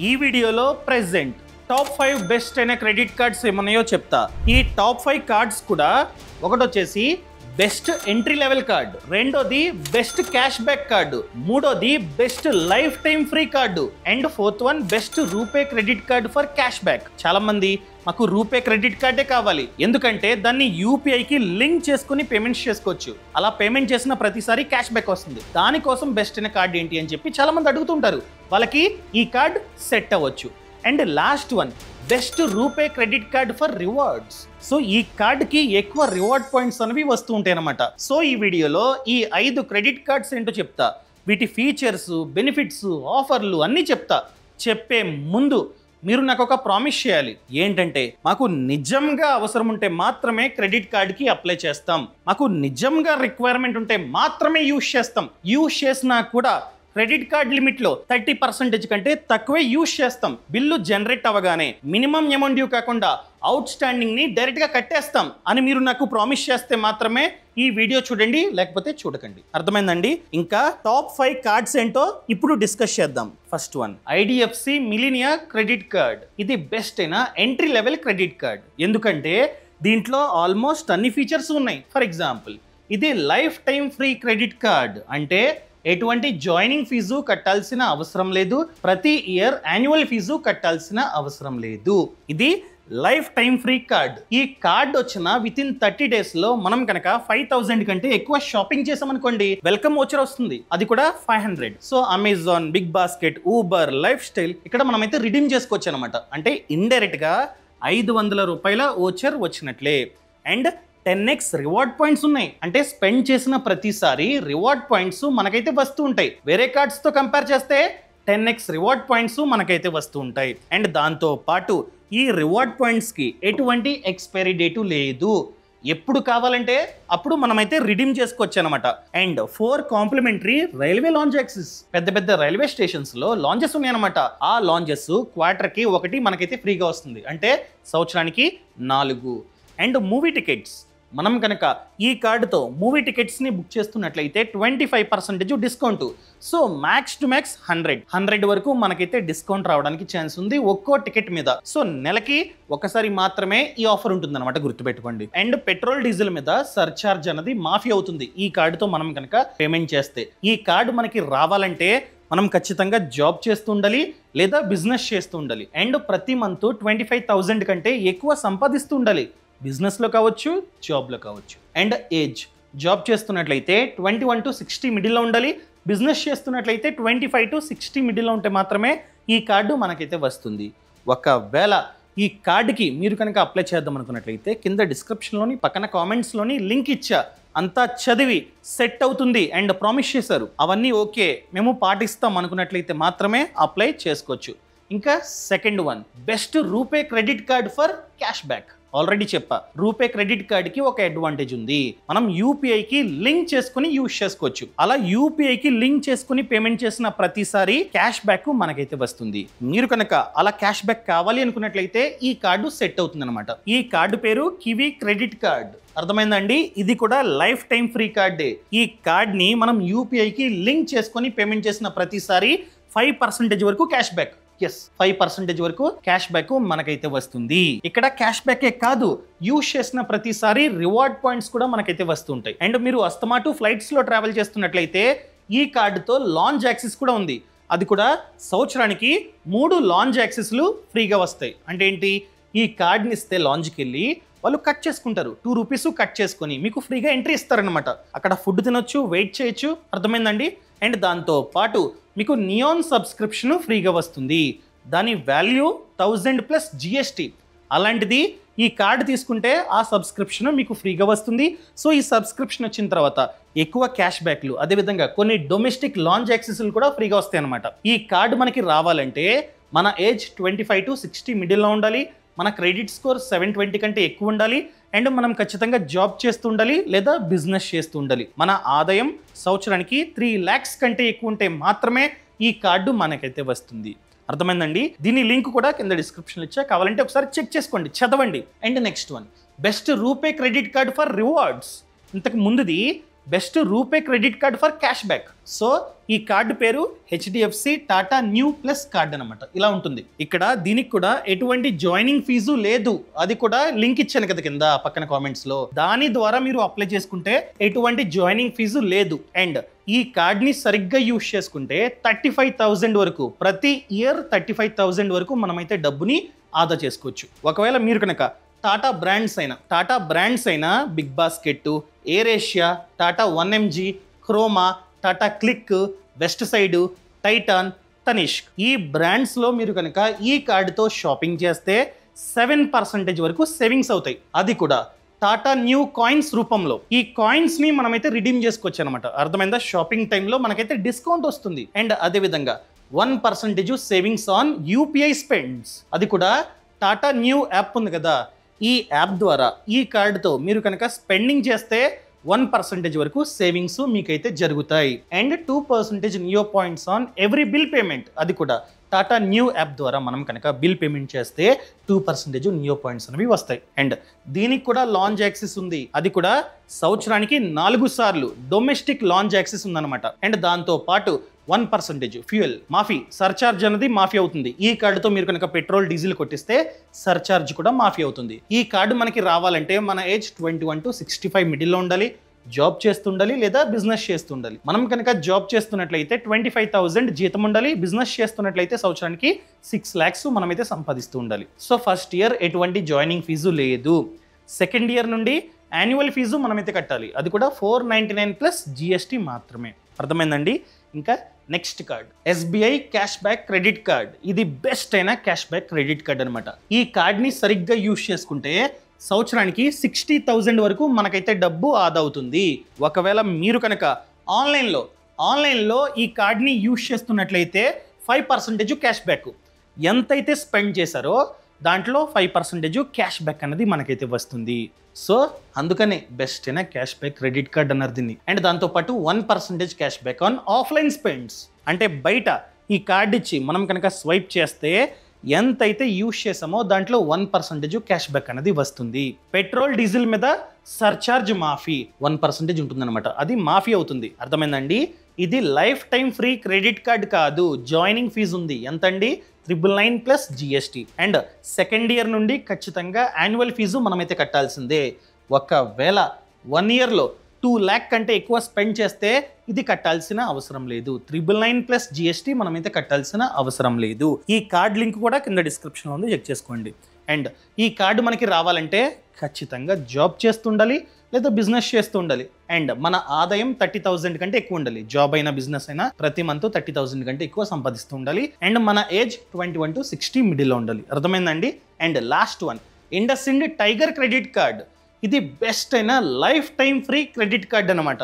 ఈ వీడియోలో present top 5 best అయిన క్రెడిట్ కార్డ్స్ ఏమన్నాయో చెప్తా. ఈ టాప్ 5 కార్డ్స్ కూడా ఒకటొచ్చేసి బెస్ట్ ఎంట్రీ లెవెల్ కార్డు, రెండోది బెస్ట్ క్యాష్ బ్యాక్ కార్డు, మూడోది best life time free card and fourth one best RuPay credit card for cash back. చాలా మంది మాకు రూపే క్రెడిట్ కార్డే కావాలి, ఎందుకంటే దాన్ని యూపీఐకి లింక్ చేసుకుని పేమెంట్స్ చేసుకోవచ్చు. అలా పేమెంట్ చేసిన ప్రతిసారి క్యాష్ బ్యాక్ వస్తుంది. దానికోసం బెస్ట్ అయిన కార్డు ఏంటి అని చెప్పి చాలా మంది అడుగుతుంటారు. వాళ్ళకి ఈ కార్డ్ సెట్ అవ్వచ్చు. And last one best RuPay credit card for rewards. So ఈ కార్డ్కి ఎక్కువ రివార్డ్ పాయింట్స్ అనేవి వస్తూ ఉంటాయి అన్నమాట. సో ఈ వీడియోలో ఈ 5 క్రెడిట్ కార్డ్స్ ఏంటో చెప్తా, వీటి ఫీచర్స్, బెనిఫిట్స్, ఆఫర్లు అన్నీ చెప్తా. చెప్పే ముందు మీరు నాకు ఒక ప్రామిస్ చేయాలి. ఏంటంటే మాకు నిజంగా అవసరం ఉంటే మాత్రమే క్రెడిట్ కార్డ్కి అప్లై చేస్తాం, మాకు నిజంగా రిక్వైర్మెంట్ ఉంటే మాత్రమే యూజ్ చేస్తాం. యూజ్ చేసినా కూడా క్రెడిట్ కార్డ్ లిమిట్లో 30% కంటే తక్కువే యూజ్ చేస్తాం. బిల్లు జనరేట్ అవ్వగానే మినిమం అమౌంట్ డ్యూ కాకుండా అవుట్ స్టాండింగ్ ని డైరెక్ట్ గా కట్టేస్తాం అని మీరు నాకు ప్రామిస్ చేస్తే మాత్రమే ఈ వీడియో చూడండి, లేకపోతే చూడకండి. అర్థమైందండి? ఇంకా టాప్ 5 కార్డ్స్ ఏంటో ఇప్పుడు డిస్కస్ చేద్దాం. First one IDFC Millennia credit card. ఇది బెస్ట్ అయిన ఎంట్రీ లెవెల్ క్రెడిట్ కార్డ్, ఎందుకంటే దీంట్లో ఆల్మోస్ట్ అన్ని ఫీచర్స్ ఉన్నాయి. ఫర్ ఎగ్జాంపుల్ ఇది life time free credit card, అంటే ఎటువంటి జాయినింగ్ ఫీజు కట్టాల్సిన అవసరం లేదు, ప్రతి ఇయర్ యాన్యువల్ ఫీజు కట్టాల్సిన అవసరం లేదు. ఇది లైఫ్ టైం ఫ్రీ కార్డ్. ఈ కార్డ్ వచ్చిన విత్ ఇన్ 30 days లో మనం కనుక 5000 కంటే ఎక్కువ షాపింగ్ చేసామనుకోండి, వెల్కమ్ వోచర్ వస్తుంది, అది కూడా 500. So Amazon, BigBasket, Uber, Lifestyle ఇక్కడ మనమైతే రిడీమ్ చేసుకోవచ్చు అనమాట. అంటే ఇండైరెక్ట్ గా 500 రూపాయల వోచర్ వచ్చినట్లే. అండ్ 10x రివార్డ్ పాయింట్స్ ఉన్నాయి, అంటే స్పెండ్ చేసిన ప్రతిసారి రివార్డ్ పాయింట్స్ మనకైతే వస్తూ ఉంటాయి. వేరే కార్డ్స్ తో కంపేర్ చేస్తే 10x రివార్డ్ పాయింట్స్ మనకైతే వస్తూ ఉంటాయి. అండ్ దాంతో పాటు ఈ రివార్డ్ పాయింట్స్ కి ఎటువంటి ఎక్స్పైరీ డేటు లేదు, ఎప్పుడు కావాలంటే అప్పుడు మనమైతే రిడీమ్ చేసుకోవచ్చు అనమాట. And 4 complimentary railway lounge access. పెద్ద పెద్ద రైల్వే స్టేషన్స్ లో లాంజెస్ ఉన్నాయన్నమాట. ఆ లాంజెస్ క్వార్టర్ కి 1 మనకైతే ఫ్రీగా వస్తుంది, అంటే సంవత్సరానికి 4. అండ్ మూవీ టికెట్స్, మనం కనుక ఈ కార్డుతో మూవీ టికెట్స్ని బుక్ చేస్తున్నట్లయితే 25% discount. So max to max 100 వరకు మనకైతే డిస్కౌంట్ రావడానికి ఛాన్స్ ఉంది ఒక్కో టికెట్ మీద. సో నెలకి ఒకసారి మాత్రమే ఈ ఆఫర్ ఉంటుంది అనమాట, గుర్తుపెట్టుకోండి. అండ్ పెట్రోల్ డీజిల్ మీద సర్చార్జ్ అనేది మాఫీ అవుతుంది ఈ కార్డుతో మనం కనుక పేమెంట్ చేస్తే. ఈ కార్డు మనకి రావాలంటే మనం ఖచ్చితంగా జాబ్ చేస్తూ ఉండాలి లేదా బిజినెస్ చేస్తూ ఉండాలి. అండ్ ప్రతి మంత్ 25,000 కంటే ఎక్కువ సంపాదిస్తూ ఉండాలి, బిజినెస్లో కావచ్చు, జాబ్లో కావచ్చు. అండ్ ఏజ్, జాబ్ చేస్తున్నట్లయితే 21 to 60 మిడిల్లో ఉండాలి, బిజినెస్ చేస్తున్నట్లయితే 25 to 60 మిడిల్లో ఉంటే మాత్రమే ఈ కార్డు మనకైతే వస్తుంది. ఒకవేళ ఈ కార్డుకి మీరు కనుక అప్లై చేద్దాం అనుకున్నట్లయితే కింద డిస్క్రిప్షన్లోని పక్కన కామెంట్స్లోని లింక్ ఇచ్చా, అంతా చదివి సెట్ అవుతుంది అండ్ ప్రామిస్ చేశారు అవన్నీ ఓకే మేము పాటిస్తాం అనుకున్నట్లయితే మాత్రమే అప్లై చేసుకోవచ్చు. ఇంకా second one best RuPay credit card for cash back. Already చెప్పా, రూపే క్రెడిట్ కార్డ్కి ఒక అడ్వాంటేజ్ ఉంది, మనం యూపీఐకి లింక్ చేసుకుని యూజ్ చేసుకోవచ్చు. అలా యూపీఐకి లింక్ చేసుకుని పేమెంట్ చేసిన ప్రతిసారి క్యాష్ బ్యాక్ మనకైతే వస్తుంది. మీరు కనుక అలా క్యాష్ బ్యాక్ కావాలి అనుకున్నట్లయితే ఈ కార్డు సెట్ అవుతుంది అనమాట. ఈ కార్డు పేరు కివీ క్రెడిట్ కార్డ్. అర్థమైందండి? ఇది కూడా లైఫ్ టైం ఫ్రీ కార్డే. ఈ కార్డ్ని మనం యూపీఐకి లింక్ చేసుకుని పేమెంట్ చేసిన ప్రతిసారి 5% వరకు క్యాష్ బ్యాక్, 5% వరకు క్యాష్ బ్యాక్ మనకైతే వస్తుంది. ఇక్కడ క్యాష్ బ్యాకే కాదు, యూజ్ చేసిన ప్రతిసారి రివార్డ్ పాయింట్స్ కూడా మనకైతే వస్తుంటాయి. అండ్ మీరు అస్తమాటు ఫ్లైట్స్ లో ట్రావెల్ చేస్తున్నట్లయితే ఈ కార్డుతో లాంజ్ యాక్సెస్ కూడా ఉంది, అది కూడా సంవత్సరానికి 3 లాంజ్ యాక్సెస్లు ఫ్రీగా వస్తాయి. అంటే ఏంటి, ఈ కార్డ్ని ఇస్తే లాంజ్కి వెళ్ళి వాళ్ళు కట్ చేసుకుంటారు, 2 రూపీస్ కట్ చేసుకొని మీకు ఫ్రీగా ఎంట్రీ ఇస్తారనమాట. అక్కడ ఫుడ్ తినొచ్చు, వెయిట్ చేయొచ్చు. అర్థమైందండి? అండ్ దాంతో పాటు మీకు నియాన్ సబ్స్క్రిప్షన్ ఫ్రీగా వస్తుంది, దాని వాల్యూ 1000+ GST. అలాంటిది ఈ కార్డు తీసుకుంటే ఆ సబ్స్క్రిప్షన్ మీకు ఫ్రీగా వస్తుంది. సో ఈ సబ్స్క్రిప్షన్ వచ్చిన తర్వాత ఎక్కువ క్యాష్ బ్యాక్లు, అదేవిధంగా కొన్ని డొమెస్టిక్ లాంజ్ యాక్సెస్లు కూడా ఫ్రీగా వస్తాయి అనమాట. ఈ కార్డు మనకి రావాలంటే మన ఏజ్ 25 to 60 మిడిల్లో ఉండాలి, మన క్రెడిట్ స్కోర్ 720 కంటే ఎక్కువ ఉండాలి, అండ్ మనం ఖచ్చితంగా జాబ్ చేస్తూ ఉండాలి లేదా బిజినెస్ చేస్తూ ఉండాలి. మన ఆదాయం సంవత్సరానికి 3 lakhs కంటే ఎక్కువ ఉంటే మాత్రమే ఈ కార్డు మనకైతే వస్తుంది. అర్థమైందండి? దీని లింక్ కూడా కింద డిస్క్రిప్షన్లో ఇచ్చా, కావాలంటే ఒకసారి చెక్ చేసుకోండి, చదవండి. And next one best RuPay credit card for rewards. ఇంతకు ముందుది best RuPay credit card for cash back. So ఈ కార్డు పేరు HDFC Tata Neu plus card అనమాట. ఇలా ఉంటుంది. ఇక్కడ దీనికి కూడా ఎటువంటి జాయినింగ్ ఫీజు లేదు. అది కూడా లింక్ ఇచ్చాను కదా కింద పక్కన కామెంట్స్ లో. దాని ద్వారా మీరు అప్లై చేసుకుంటే ఎటువంటి జాయినింగ్ ఫీజు లేదు. అండ్ ఈ కార్డ్ ని సరిగ్గా యూజ్ చేసుకుంటే 35,000 వరకు ప్రతి ఇయర్ 35,000 వరకు మనమైతే డబ్బుని ఆదా చేసుకోవచ్చు. ఒకవేళ మీరు కనుక టాటా బ్రాండ్స్ అయినా BigBasket, AirAsia, Tata 1mg, Croma, Tata Cliq, Westside, Titan, Tanishq ఈ బ్రాండ్స్లో మీరు కనుక ఈ కార్డుతో షాపింగ్ చేస్తే 7% వరకు సేవింగ్స్ అవుతాయి. అది కూడా టాటా న్యూ కాయిన్స్ రూపంలో. ఈ కాయిన్స్ ని మనమైతే రిడీమ్ చేసుకోవచ్చు అనమాట. అర్థమైందా? షాపింగ్ టైంలో మనకైతే డిస్కౌంట్ వస్తుంది. అండ్ అదేవిధంగా 1% సేవింగ్స్ ఆన్ UPI స్పెండ్స్. అది కూడా టాటా న్యూ యాప్ ఉంది కదా, ఈ యాప్ ద్వారా ఈ కార్డుతో మీరు కనుక స్పెండింగ్ చేస్తే 1% వరకు సేవింగ్స్ మీకైతే జరుగుతాయి. And 2% neo points on every bill payment. అది కూడా టాటా న్యూ యాప్ ద్వారా మనం కనుక బిల్ పేమెంట్ చేస్తే 2% నియో పాయింట్స్ అనేవి వస్తాయి. అండ్ దీనికి కూడా లాంచ్ యాక్సెస్ ఉంది. అది కూడా సంవత్సరానికి 4 సార్లు డొమెస్టిక్ లాంచ్ యాక్సెస్ ఉందన్నమాట. అండ్ దాంతో పాటు 1% ఫ్యూయల్ మాఫీ, సర్చార్జ్ అనేది మాఫీ అవుతుంది. ఈ కార్డుతో మీరు కనుక పెట్రోల్ డీజిల్ కొట్టిస్తే సర్చార్జ్ కూడా మాఫీ అవుతుంది. ఈ కార్డు మనకి రావాలంటే మన ఏజ్ 21 to 65 మిడిల్లో ఉండాలి, జాబ్ చేస్తుండాలి లేదా బిజినెస్ చేస్తుండాలి. మనం కనుక జాబ్ చేస్తున్నట్లయితే 25,000 జీతం ఉండాలి. బిజినెస్ చేస్తున్నట్లయితే సంవత్సరానికి 6 lakhs మనమైతే సంపాదిస్తూ ఉండాలి. సో ఫస్ట్ ఇయర్ ఎటువంటి జాయినింగ్ ఫీజు లేదు. సెకండ్ ఇయర్ నుండి యాన్యువల్ ఫీజు మనమైతే కట్టాలి. అది కూడా 499 ప్లస్ GST మాత్రమే. అర్థమైందండి? ఇంకా next card SBI cash back credit card. ఇది బెస్ట్ అయిన క్యాష్ బ్యాక్ క్రెడిట్ కార్డ్ అనమాట. ఈ కార్డ్ని సరిగ్గా యూజ్ చేసుకుంటే సంవత్సరానికి 60,000 వరకు మనకైతే డబ్బు ఆదా అవుతుంది. ఒకవేళ మీరు కనుక ఆన్లైన్లో ఈ కార్డ్ని యూజ్ చేస్తున్నట్లయితే 5% క్యాష్ బ్యాక్. ఎంతైతే స్పెండ్ చేశారో దాంట్లో 5% క్యాష్ బ్యాక్ అనేది మనకైతే వస్తుంది. సో అందుకనే బెస్ట్ అయిన క్యాష్ బ్యాక్ క్రెడిట్ కార్డ్ అన్నారు దీన్ని. అండ్ దాంతోపాటు 1% cash back on offline spends. అంటే బయట ఈ కార్డ్ ఇచ్చి మనం కనుక స్వైప్ చేస్తే ఎంతైతే యూజ్ చేసామో దాంట్లో 1% క్యాష్ బ్యాక్ అనేది వస్తుంది. పెట్రోల్ డీజిల్ మీద సర్చార్జ్ మాఫీ 1% ఉంటుందన్నమాట. అది మాఫీ అవుతుంది. అర్థమైందండి? ఇది life time free credit card కాదు. జాయినింగ్ ఫీజు ఉంది. ఎంతండి? 999 plus GST. And second year నుండి ఖచ్చితంగా యాన్యువల్ ఫీజు మనమైతే కట్టాల్సిందే. ఒకవేళ 1 ఇయర్లో 2 lakh కంటే ఎక్కువ స్పెండ్ చేస్తే ఇది కట్టాల్సిన అవసరం లేదు. 999 ప్లస్ GST మనమైతే కట్టాల్సిన అవసరం లేదు. ఈ కార్డ్ లింక్ కూడా కింద డిస్క్రిప్షన్లో ఉంది, చెక్ చేసుకోండి. అండ్ ఈ కార్డు మనకి రావాలంటే ఖచ్చితంగా జాబ్ చేస్తుండాలి లేదా బిజినెస్ చేస్తూ ఉండాలి. అండ్ మన ఆదాయం 30,000 కంటే ఎక్కువ ఉండాలి. జాబ్ అయినా బిజినెస్ అయినా ప్రతి మంత్ 30,000 కంటే ఎక్కువ సంపాదిస్తూ ఉండాలి. అండ్ మన ఏజ్ 21 to 60 మిడిల్లో ఉండాలి. అర్థమైందండి? And last one IndusInd tiger credit card. ఇది బెస్ట్ అయిన life time free credit card అనమాట.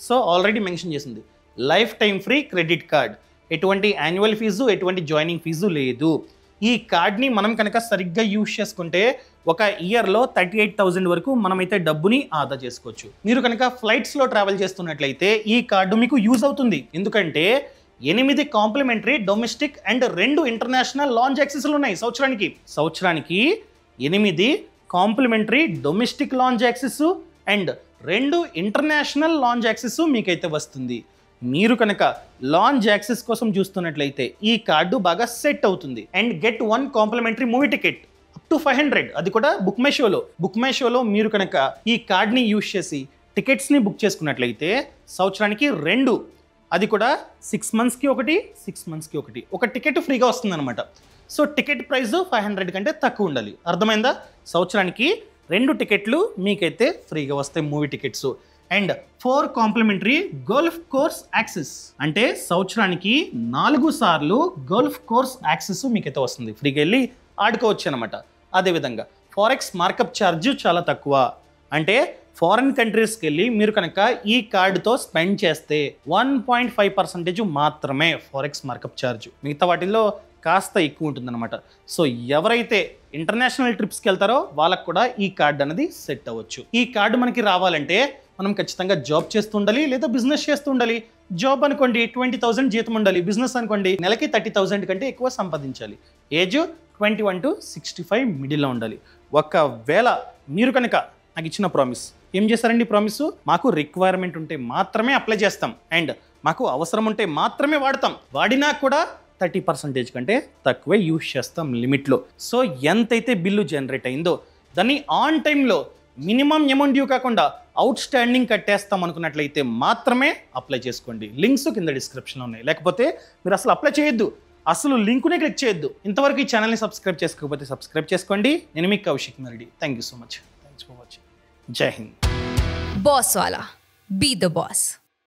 సో ఆల్రెడీ మెన్షన్ చేసింది life time free credit card. ఎటువంటి యాన్యువల్ ఫీజు, ఎటువంటి జాయినింగ్ ఫీజు లేదు. ఈ కార్డ్ని మనం కనుక సరిగ్గా యూజ్ చేసుకుంటే ఒక ఇయర్లో 38,000 వరకు మనమైతే డబ్బుని ఆదా చేసుకోవచ్చు. మీరు కనుక ఫ్లైట్స్లో ట్రావెల్ చేస్తున్నట్లయితే ఈ కార్డు మీకు యూజ్ అవుతుంది. ఎందుకంటే 8 complimentary domestic and 2 international lounge యాక్సెస్లు ఉన్నాయి. సంవత్సరానికి 8 complimentary domestic lounge access and 2 international lounge access మీకైతే వస్తుంది. మీరు కనుక లాంచ్ యాక్సెస్ కోసం చూస్తున్నట్లయితే ఈ కార్డు బాగా సెట్ అవుతుంది. And get 1 complimentary movie ticket up to 500. అది కూడా బుక్ మై షోలో మీరు కనుక ఈ కార్డ్ని యూజ్ చేసి టికెట్స్ని బుక్ చేసుకున్నట్లయితే సంవత్సరానికి 2, అది కూడా 6 monthsకి ఒకటి, 6 monthsకి ఒకటి, ఒక టికెట్ ఫ్రీగా వస్తుంది అనమాట. సో టికెట్ ప్రైస్ 500 కంటే తక్కువ ఉండాలి. అర్థమైందా? సంవత్సరానికి 2 టికెట్లు మీకైతే ఫ్రీగా వస్తాయి, movie tickets. And 4 complimentary golf course access. అంటే సంవత్సరానికి 4 సార్లు గోల్ఫ్ కోర్స్ యాక్సెస్ మీకైతే వస్తుంది. ఫ్రీగా వెళ్ళి ఆడుకోవచ్చు అనమాట. అదేవిధంగా ఫారెక్స్ మార్కప్ ఛార్జ్ చాలా తక్కువ. అంటే ఫారెన్ కంట్రీస్కి వెళ్ళి మీరు కనుక ఈ కార్డుతో స్పెండ్ చేస్తే 1.5% మాత్రమే ఫారెక్స్ మార్కప్ ఛార్జ్. మిగతా వాటిల్లో కాస్త ఎక్కువ ఉంటుందన్నమాట. సో ఎవరైతే ఇంటర్నేషనల్ ట్రిప్స్కి వెళ్తారో వాళ్ళకు కూడా ఈ కార్డు అనేది సెట్ అవ్వచ్చు. ఈ కార్డు మనకి రావాలంటే మనం ఖచ్చితంగా జాబ్ చేస్తూ ఉండాలి లేదా బిజినెస్ చేస్తూ ఉండాలి. జాబ్ అనుకోండి 20,000 జీతం ఉండాలి. బిజినెస్ అనుకోండి నెలకి 30,000 కంటే ఎక్కువ సంపాదించాలి. ఏజ్ 21 to 65 మిడిల్లో ఉండాలి. ఒకవేళ మీరు కనుక నాకు ఇచ్చిన ప్రామిస్ ఏం చేస్తారండి ప్రామిస్? మాకు రిక్వైర్మెంట్ ఉంటే మాత్రమే అప్లై చేస్తాం అండ్ మాకు అవసరం ఉంటే మాత్రమే వాడతాం. వాడినా కూడా 30% కంటే తక్కువే యూజ్ చేస్తాం లిమిట్లో. సో ఎంతైతే బిల్లు జనరేట్ అయిందో దాన్ని ఆన్ టైంలో మినిమం అమౌంట్ డ్యూ కాకుండా అవుట్ స్టాండింగ్ కట్టేస్తాం అనుకున్నట్లయితే మాత్రమే అప్లై చేసుకోండి. లింక్స్ కింద డిస్క్రిప్షన్లో ఉన్నాయి. లేకపోతే మీరు అసలు అప్లై చేయొద్దు, అసలు లింకునే క్లిక్ చేయొద్దు. ఇంతవరకు ఈ ఛానల్ని సబ్స్క్రైబ్ చేసుకోకపోతే సబ్స్క్రైబ్ చేసుకోండి. నేను మీ Kaushik Maridi. Thank you so much. Thanks for watching. Jai Hind. Boss Wala. Be the boss.